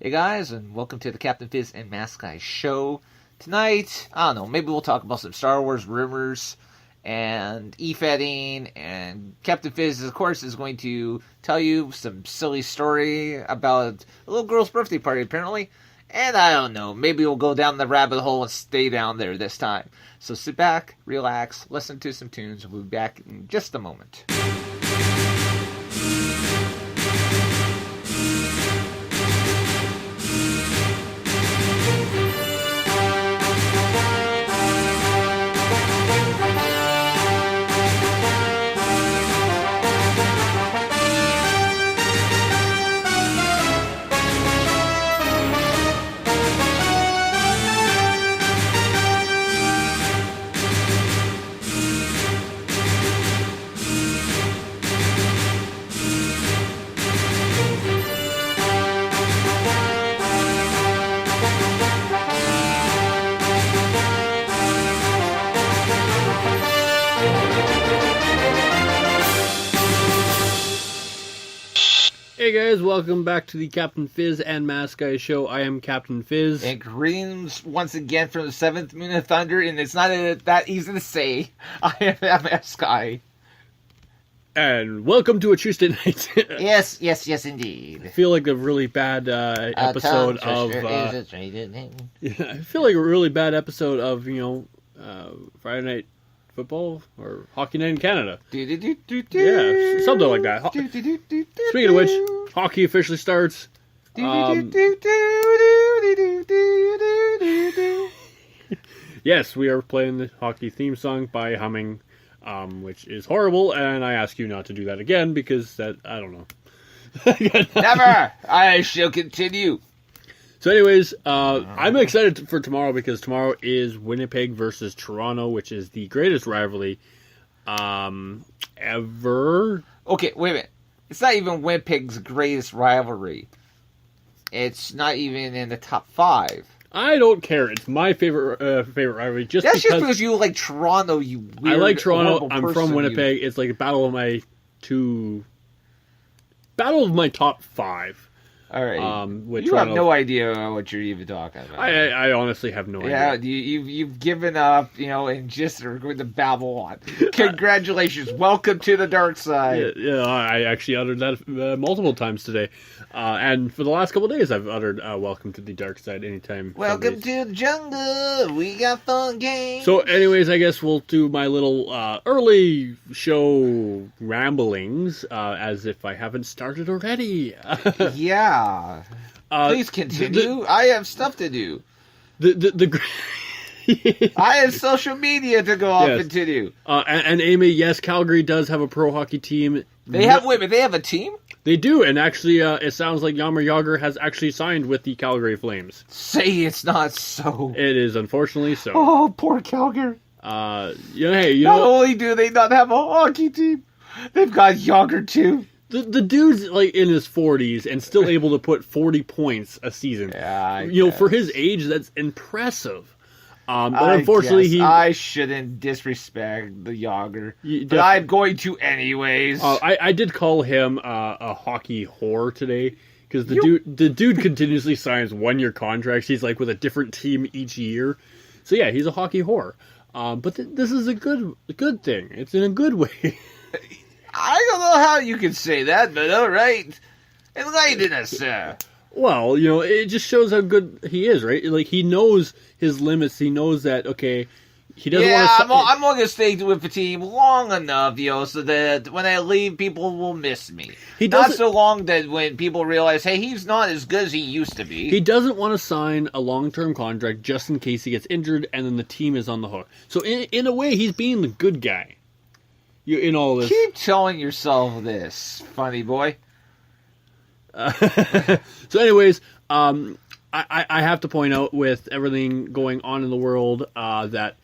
Hey guys, and welcome to the Captain Fizz and Mask Guy show. Tonight, I don't know, maybe we'll talk about some Star Wars rumors and e-fedding, and Captain Fizz, of course, is going to tell you some silly story about a little girl's birthday party, apparently. And I don't know, maybe we'll go down the rabbit hole and stay down there this time. So sit back, relax, listen to some tunes, and we'll be back in just a moment. Hey guys, welcome back to the Captain Fizz and Mask Guy show. I am Captain Fizz. And greetings once again from the 7th Moon of Thunder, and it's not that easy to say. I am Mask Guy. And welcome to a Tuesday night. Yes, indeed. I feel like a really bad episode of... I feel like a really bad episode of, Friday Night Football or Hockey Night in Canada. Yeah, something like that. Speaking of which, hockey officially starts. Yes, we are playing the hockey theme song by humming, which is horrible, and I ask you not to do that again because I don't know. Never! I shall continue. So anyways, I'm excited for tomorrow because tomorrow is Winnipeg versus Toronto, which is the greatest rivalry ever. Okay, wait a minute. It's not even Winnipeg's greatest rivalry. It's not even in the top 5. I don't care. It's my favorite rivalry. That's just because you like Toronto, you weird, I like Toronto. I'm person, from Winnipeg. It's like a battle of my top 5. All right. With you Toronto. have no idea what you're even talking about. I honestly have no idea. Yeah, you've given up, and just are going to babble on. Congratulations. Welcome to the dark side. Yeah, I actually uttered that multiple times today. And for the last couple of days, I've uttered welcome to the dark side anytime. Welcome to the jungle. We got fun games. So anyways, I guess we'll do my little early show ramblings as if I haven't started already. Yeah. Please continue. I have stuff to do. I have social media to go off and to do. And Amy, yes, Calgary does have a pro hockey team. They have women. They have a team? They do, and actually, it sounds like Jaromir Jagr has actually signed with the Calgary Flames. Say it's not so. It is, unfortunately, so. Oh, poor Calgary. Not only do they not have a hockey team, they've got Jagr too. The dude's like in his 40s and still able to put 40 points a season. Yeah, for his age, that's impressive. But unfortunately, I shouldn't disrespect the Jagr, but I'm going to anyways. I did call him a hockey whore today because the dude continuously signs 1-year contracts. He's like with a different team each year. So yeah, he's a hockey whore. But this is a good thing. It's in a good way. I don't know how you can say that, but all right. Enlighten us, sir. Well, it just shows how good he is, right? Like, he knows his limits. He knows that, okay, he doesn't want to... I'm only going to stay with the team long enough, so that when I leave, people will miss me. Not so long that when people realize, hey, he's not as good as he used to be. He doesn't want to sign a long-term contract just in case he gets injured, and then the team is on the hook. So, in a way, he's being the good guy. In all this. Keep telling yourself this, funny boy. So anyways, I have to point out with everything going on in the world that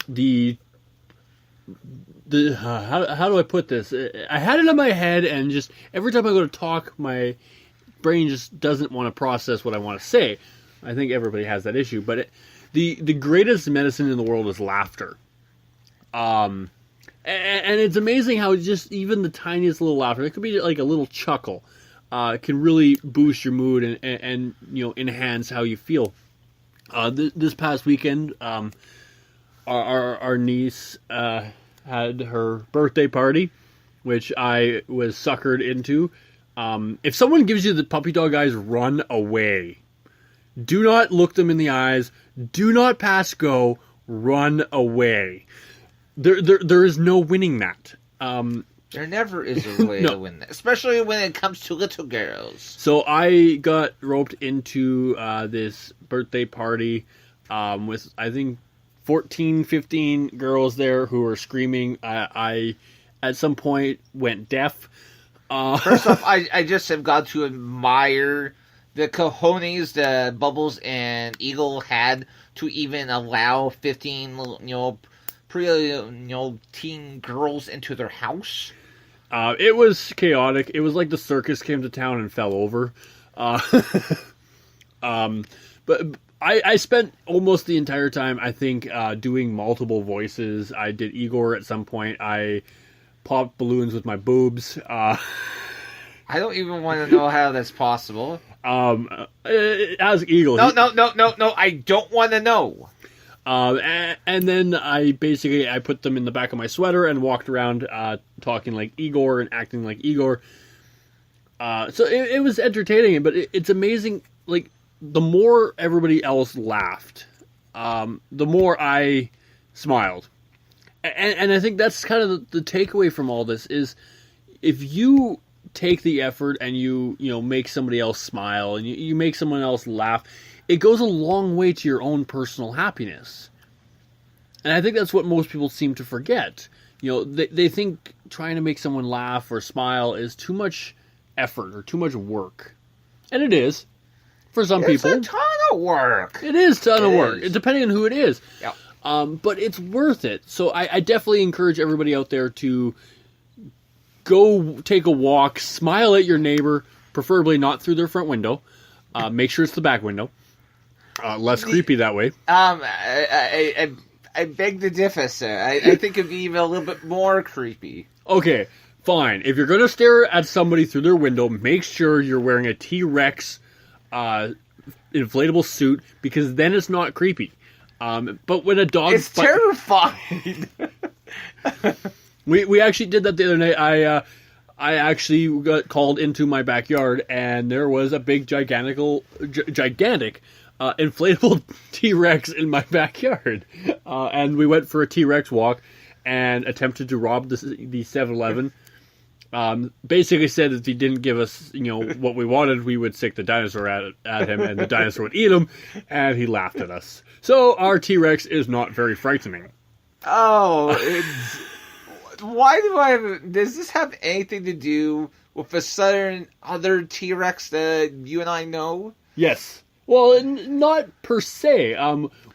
how do I put this? I had it in my head, and just every time I go to talk, my brain just doesn't want to process what I want to say. I think everybody has that issue, but the greatest medicine in the world is laughter. And it's amazing how just even the tiniest little laughter, it could be like a little chuckle, can really boost your mood and enhance how you feel. This past weekend, our niece had her birthday party, which I was suckered into. If someone gives you the puppy dog eyes, run away. Do not look them in the eyes. Do not pass go. Run away. There is no winning that. There never is a way to win that, especially when it comes to little girls. So I got roped into this birthday party with, I think, 14, 15 girls there who were screaming. I at some point, went deaf. First off, I just have got to admire the cojones that Bubbles and Eagle had to even allow 15, teen girls into their house. It was chaotic. It was like the circus came to town and fell over. But I spent almost the entire time, I think, doing multiple voices. I did Igor at some point. I popped balloons with my boobs. I don't even want to know how that's possible. As Eagle. No, I don't want to know. And then I put them in the back of my sweater and walked around talking like Igor and acting like Igor. So it was entertaining, but it's amazing. Like, the more everybody else laughed, the more I smiled. And I think that's kind of the takeaway from all this is if you take the effort and you make somebody else smile and you make someone else laugh, it goes a long way to your own personal happiness. And I think that's what most people seem to forget. They think trying to make someone laugh or smile is too much effort or too much work. And it is. For some people. It's a ton of work. It is a ton of work, depending on who it is. Yeah. But it's worth it. So I definitely encourage everybody out there to go take a walk, smile at your neighbor, preferably not through their front window. Make sure it's the back window. Less creepy that way. I beg to differ, sir. I think it'd be even a little bit more creepy. Okay, fine. If you're going to stare at somebody through their window, make sure you're wearing a T-Rex inflatable suit, because then it's not creepy. But when a dog... It's terrifying! We actually did that the other night. I actually got called into my backyard, and there was a big, gigantic inflatable T-Rex in my backyard. And we went for a T-Rex walk and attempted to rob the 7-Eleven. Basically said if he didn't give us, what we wanted, we would stick the dinosaur at him, and the dinosaur would eat him, and he laughed at us. So our T-Rex is not very frightening. Oh, does this have anything to do with a certain other T-Rex that you and I know? Yes. Well, not per se.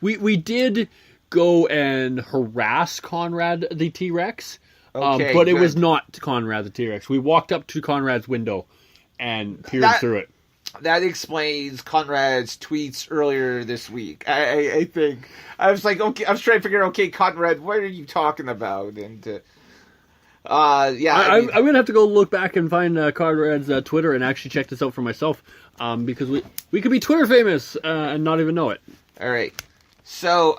We did go and harass Conrad the T-Rex. Okay, but it was not Conrad the T-Rex. We walked up to Conrad's window and peered through it. That explains Conrad's tweets earlier this week. I think. I was like, okay, I was trying to figure out, okay, Conrad, what are you talking about? And, yeah. I'm going to have to go look back and find Conrad's Twitter and actually check this out for myself. Because we could be Twitter famous and not even know it. All right. So,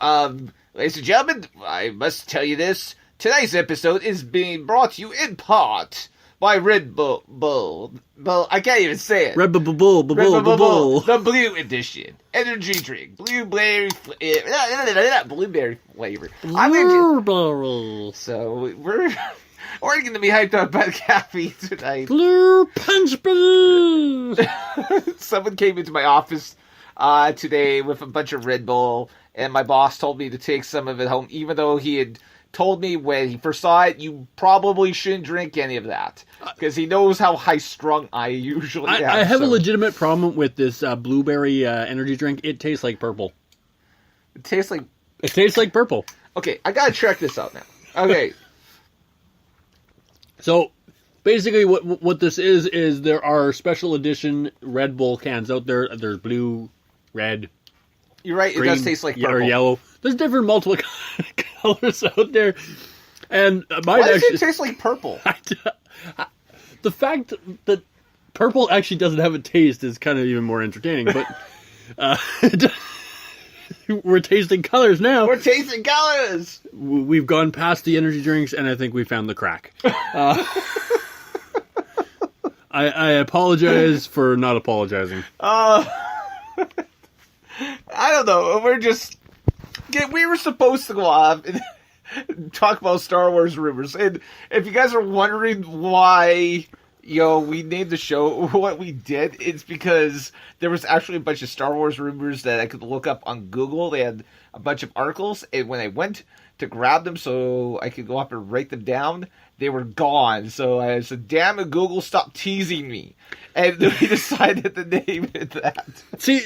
ladies and gentlemen, I must tell you this. Tonight's episode is being brought to you in part by Red Bull. I can't even say it. Red Bull. The Blue Edition. Energy drink. Blueberry flavor. Blueberry. So, we're going to be hyped up by the caffeine tonight. Blue punch blue. Someone came into my office today with a bunch of Red Bull, and my boss told me to take some of it home, even though he had told me when he first saw it, you probably shouldn't drink any of that. Because he knows how high-strung I usually am. I have a legitimate problem with this blueberry energy drink. It tastes like purple. It tastes like purple. Okay, I gotta check this out now. Okay. So, basically what this is there are special edition Red Bull cans out there. There's blue, red, you're right, green, it does taste like purple. Or yellow. There's different multiple colors out there. And why does it taste like purple? The fact that purple actually doesn't have a taste is kind of even more entertaining. But we're tasting colors now. We're tasting colors. We've gone past the energy drinks, and I think we found the crack. I apologize for not apologizing. I don't know. We were supposed to go off and talk about Star Wars rumors. And if you guys are wondering why, we named the show what we did, it's because there was actually a bunch of Star Wars rumors that I could look up on Google. They had a bunch of articles, and when I went to grab them so I could go up and write them down, they were gone. So I said, damn it, Google, stop teasing me. And we decided to name it that. See,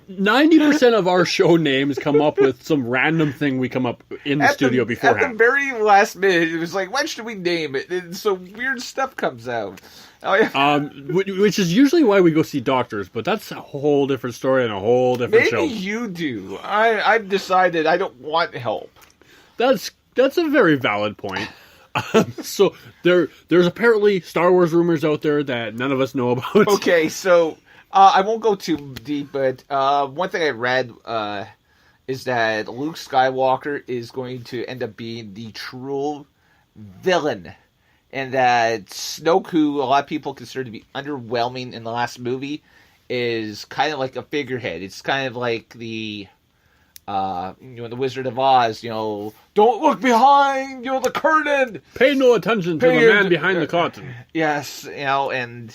90% of our show names come up with some random thing we come up in the studio beforehand. At the very last minute, it was like, when should we name it? And so weird stuff comes out. Oh, yeah. Which is usually why we go see doctors, but that's a whole different story and a whole different show. Maybe you do. I've decided I don't want help. That's a very valid point. So there's apparently Star Wars rumors out there that none of us know about. Okay, so I won't go too deep, but one thing I read is that Luke Skywalker is going to end up being the true villain, and that Snoke, who a lot of people consider to be underwhelming in the last movie, is kind of like a figurehead. It's kind of like the the Wizard of Oz, don't look behind, the curtain. Pay no attention to the man behind the curtain. Yes, and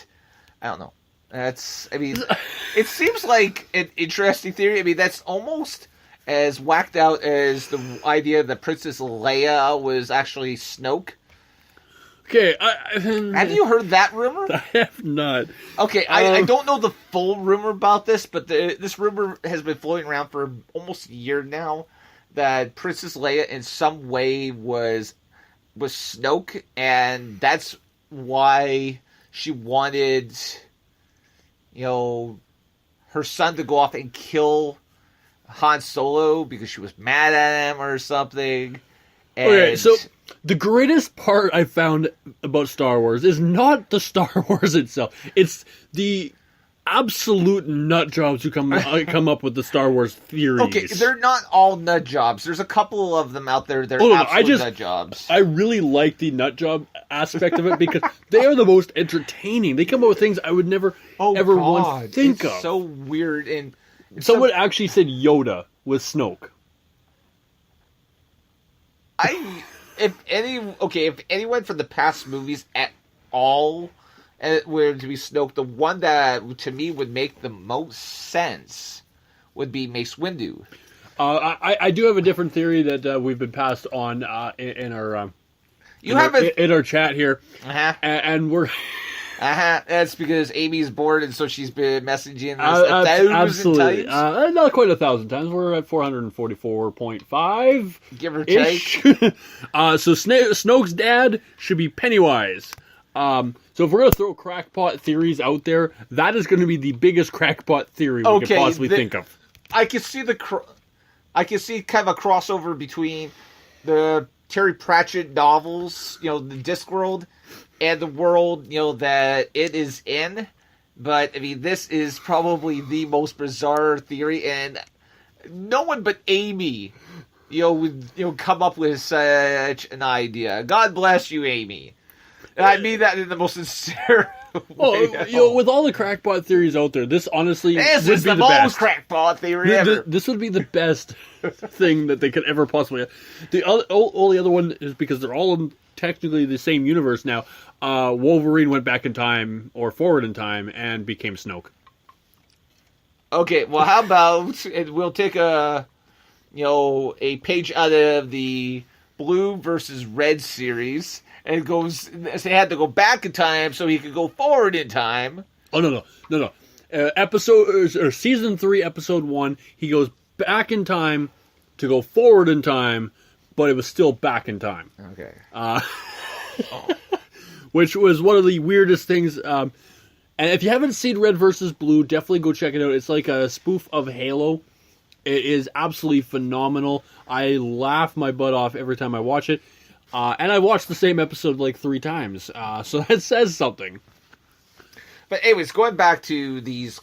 I don't know. It seems like an interesting theory. I mean, that's almost as whacked out as the idea that Princess Leia was actually Snoke. Okay, have you heard that rumor? I have not. Okay, I don't know the full rumor about this, but this rumor has been floating around for almost a year now that Princess Leia in some way was Snoke, and that's why she wanted, her son to go off and kill Han Solo because she was mad at him or something. And okay, so the greatest part I found about Star Wars is not the Star Wars itself. It's the absolute nut jobs who come up with the Star Wars theories. Okay, they're not all nut jobs. There's a couple of them out there that are absolute nut jobs. I really like the nut job aspect of it because they are the most entertaining. They come up with things I would never ever once think of. It's so weird. And someone actually said Yoda was Snoke. If anyone from the past movies at all were to be Snoke, the one that to me would make the most sense would be Mace Windu. I do have a different theory that we've been passed on in our in our chat here, and we're. That's because Amy's bored, and so she's been messaging us 1,000 times. Not quite 1,000 times. We're at 444.5, give or take. So Snoke's dad should be Pennywise. So if we're gonna throw crackpot theories out there, that is going to be the biggest crackpot theory we could possibly think of. I can see I can see kind of a crossover between the Terry Pratchett novels, the Discworld, and the world, that it is in. But, I mean, this is probably the most bizarre theory, and no one but Amy, would, come up with such an idea. God bless you, Amy. And I mean that in the most sincere way. With all the crackpot theories out there, this honestly would be the most crackpot theory ever. This would be the best thing that they could ever possibly have. The only other one is because they're all in technically the same universe now. Wolverine went back in time or forward in time and became Snoke. Okay, well, how about we'll take a page out of the Blue versus Red series, and it goes. They had to go back in time so he could go forward in time. Oh no! Season 3, episode 1. He goes back in time to go forward in time, but it was still back in time. Okay. Which was one of the weirdest things. And if you haven't seen Red vs. Blue, definitely go check it out. It's like a spoof of Halo. It is absolutely phenomenal. I laugh my butt off every time I watch it. And I watched the same episode like 3 times. So that says something. But anyways, going back to these